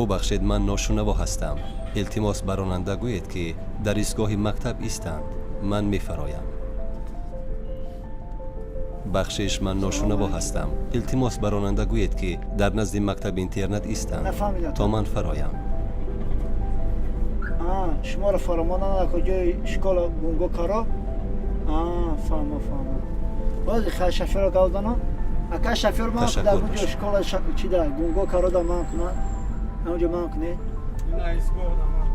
ببخشید من ناشنوا هستم. التماس بر راننده گویید که در ایستگاه مکتب ایستند. من میفرایم. بخشش من ناشنوا هستم. التماس بر راننده گویید که در نزد مکتب اینترنت ایستند تا من فرایم. شما را فرامانه کجای شکل گونگو کارا؟ فهمم. بازی خیلی شفیر را گودانا؟ اکا شفیر من که در اونجا شکل چی در گونگو کارا در من کنه؟ اونجا من کنه؟ نه ایستگاه در من.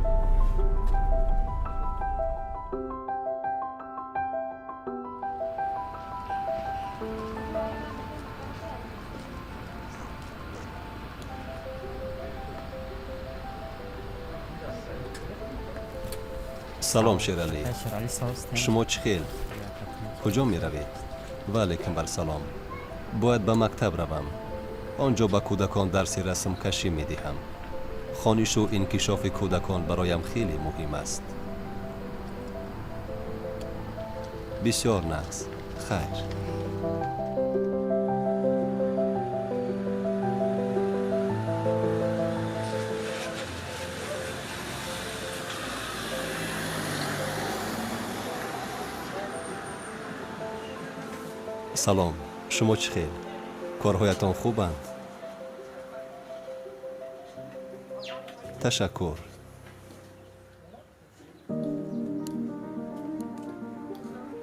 سلام شیرالی. شما چه خیل؟ کجا می روید؟ وعلیکم بر سلام. باید به مکتب روم. آنجا به کودکان درس رسم کشی می دهم. خوانش و انکشاف کودکان برایم خیلی مهم است. بسیار نقص. خیر. سلام. شما چه خیل؟ کارهایتان خوبند؟ تشکر.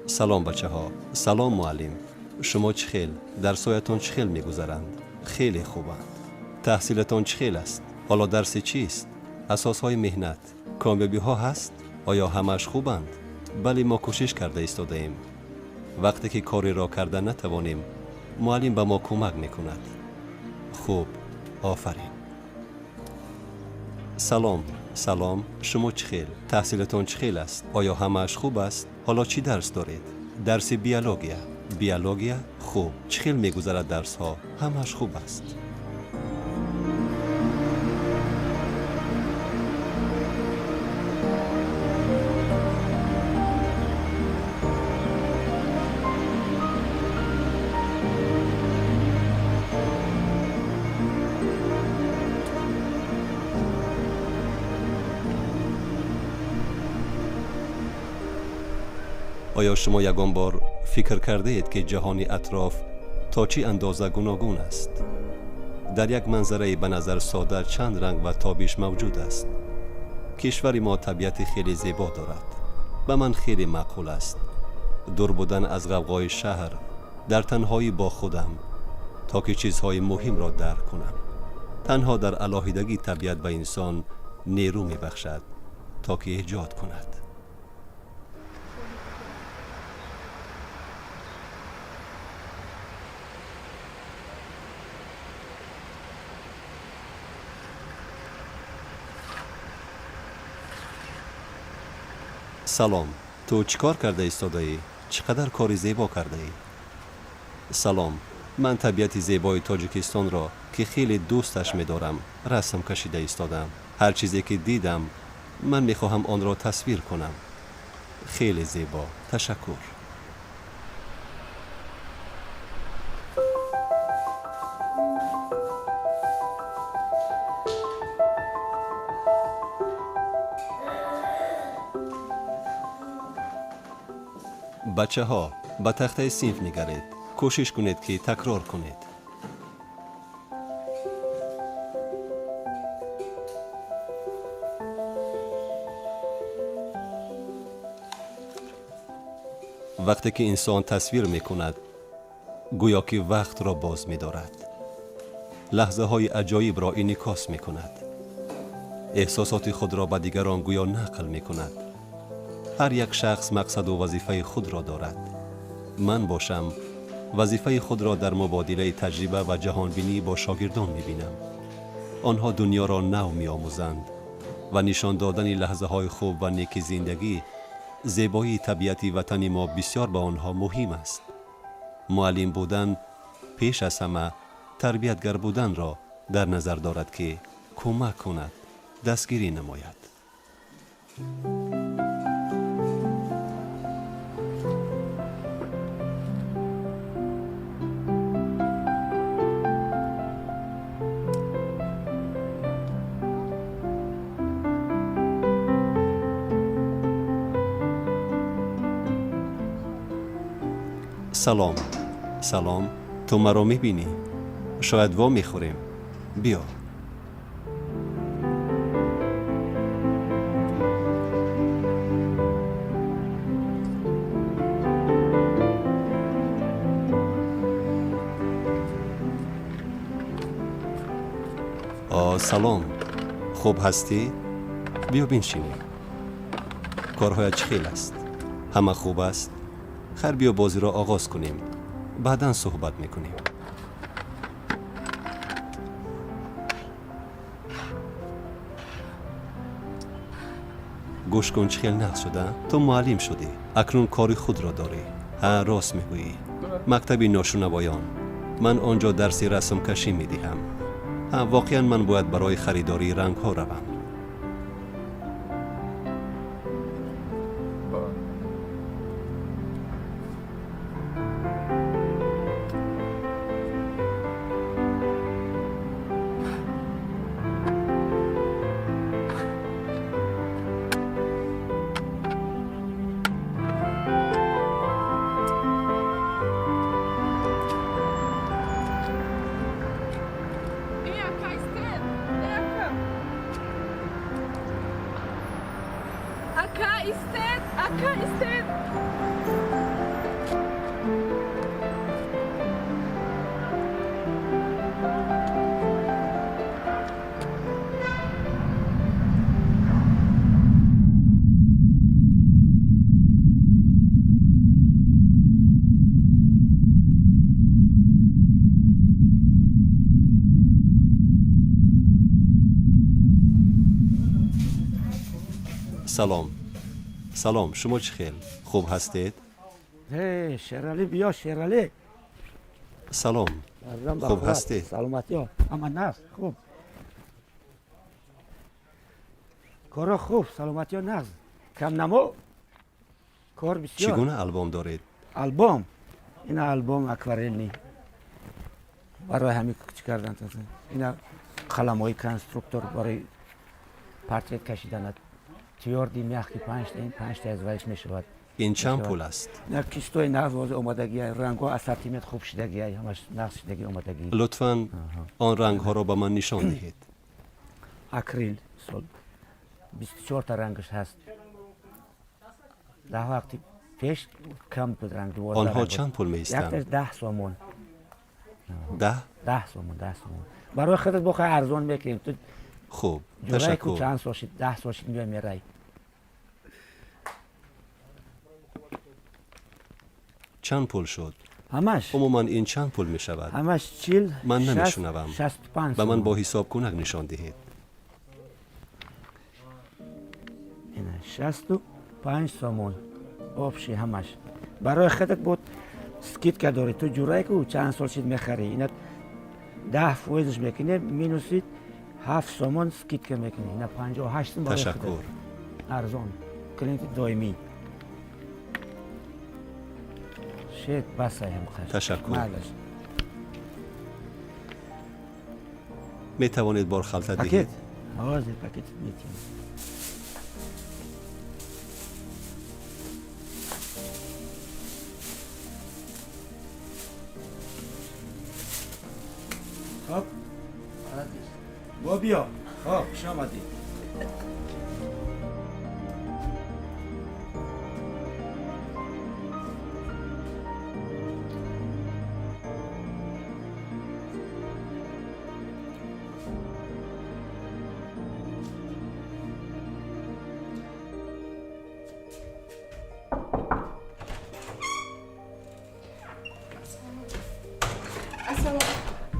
سلام بچه ها. سلام معلم. شما چه خیل؟ درسایتان چه خیل میگذرند؟ خیلی خوبند. تحصیلتان چه خیل است؟ حالا درس چیست؟ اساس های مهنت. کامیابی ها هست؟ آیا همش خوبند؟ بله ما کوشش کرده ایستاده ایم. وقتی که کاری را کرده نتوانیم معلم به ما کمک میکند. خوب. آفرین. سلام. شما چه خیل؟ تحصیلتان چه خیل است؟ آیا همش خوب است؟ حالا چی درس دارید؟ درس بیولوژیا؟ خوب. چه خیل میگذرد درس ها؟ همش خوب است. آیا شما یگان بار فکر کرده اید که جهان اطراف تا چی اندازه گوناگون است؟ در یک منظره به نظر ساده چند رنگ و تابش موجود است. کشور ما طبیعت خیلی زیبا دارد. به من خیلی معقول است دور بودن از غوغای شهر در تنهایی با خودم تا که چیزهای مهم را درک کنم. تنها در الهیدگی طبیعت به انسان نیرو می بخشد تا که ایجاد کند. سلام. تو چیکار کرده ایستاده ای؟ چقدر کاری زیبا کرده ای؟ سلام. من طبیعت زیبای تاجیکستان را که خیلی دوستش می دارم رسم کشیده ایستادم. هر چیزی که دیدم من می خواهم آن را تصویر کنم. خیلی زیبا. تشکر. بچه ها به تخته صنف نگرید. کوشش کنید که تکرار کنید. وقتی که انسان تصویر می کند گویا که وقت را باز می دارد. لحظه های عجایب را انعکاس می کند. احساسات خود را به دیگران گویا نقل می کند. هر یک شخص مقصد و وظیفه خود را دارد. من باشم وظیفه خود را در مبادله تجربه و جهانبینی با شاگردان می بینم. آنها دنیا را نو می آموزند و نشان دادن لحظه های خوب و نیک زندگی، زیبایی طبیعتی وطن ما بسیار به آنها مهم است. معلم بودن پیش از همه تربیتگر بودن را در نظر دارد که کمک کند، دستگیری نماید. سلام. سلام. تو مرا میبینی؟ شاید وا میخوریم. بیا. سلام. خوب هستی؟ بیا بنشینیم. کارهایت چخیل است؟ همه خوب است؟ خیر بیا بازی را آغاز کنیم. بعداً صحبت میکنیم. گوش کن چخیل نقص شده؟ تو معلم شدی. اکنون کاری خود را داری. ها راست میگویی. مکتبی ناشنوایان. من آنجا درسی رسم کشی میدهم. واقعا من باید برای خریداری رنگ ها روم. Aka istet. سلام. سلام. شما چخیل؟ خوب هستید؟ شیرالی بیا شیرالی. سلام. خوب هستید؟ سلامتی ها. اما نه خوب. کارا خوب. سلامتی ها نه. کم نمو. کار بسیار. چگونه آلبوم دارید؟ آلبوم. این آلبوم اکوارلی. برای همین چی کردن تازه. این قلم‌های کنسترکتور برای پورتریت کشیدن. تیوردی میخی 5 تا از ویش میشود. این چند پول است؟ نه کیستوی نقض واضح اومدگی رنگ ها اسارتیمت خوب شدگی همش نقض شدگی اومدگی. لطفاً آن رنگ ها را به من نشان دهید. اکریل سال 24 تا رنگش هست. ده وقتی پیش کم بود رنگ 12 آنها رنگ چند پول می یک ایستند؟ 10 سومون. 10 سومون برای خودت بخواه ارزان میکنیم تو خوب. جورایی که تشکر. چند سال شد 10 سال شد میای میرای. چند پول شد؟ همش عموما این چند پول می شود؟ همش 40 من نمیشنوم. 65 به من سومون. با حساب کنک نشان دهید. اینه 65 سومون آبشی همش برای خودت بود سکیت که داری تو جورایی که چند سال شد میخری اینا 10 فویزش میکنه مینوسید 7 سومون سکیت که میکنه اینا 58 برای تشکر. خودت ارزان کلینت دائمی شد بس هم خرج تشکر. معلش می توانید بار خلطه پاکت دهید؟ آواز پاکت میتونی خب با بیا خب شامدی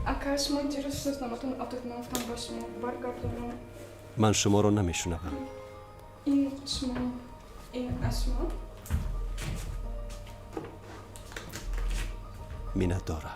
Aka شما دیروز شناسنامه‌تون آتوتون گفتم با شما برگردونم. من شما را نمیشنوم. این شما این شما مینت دارم.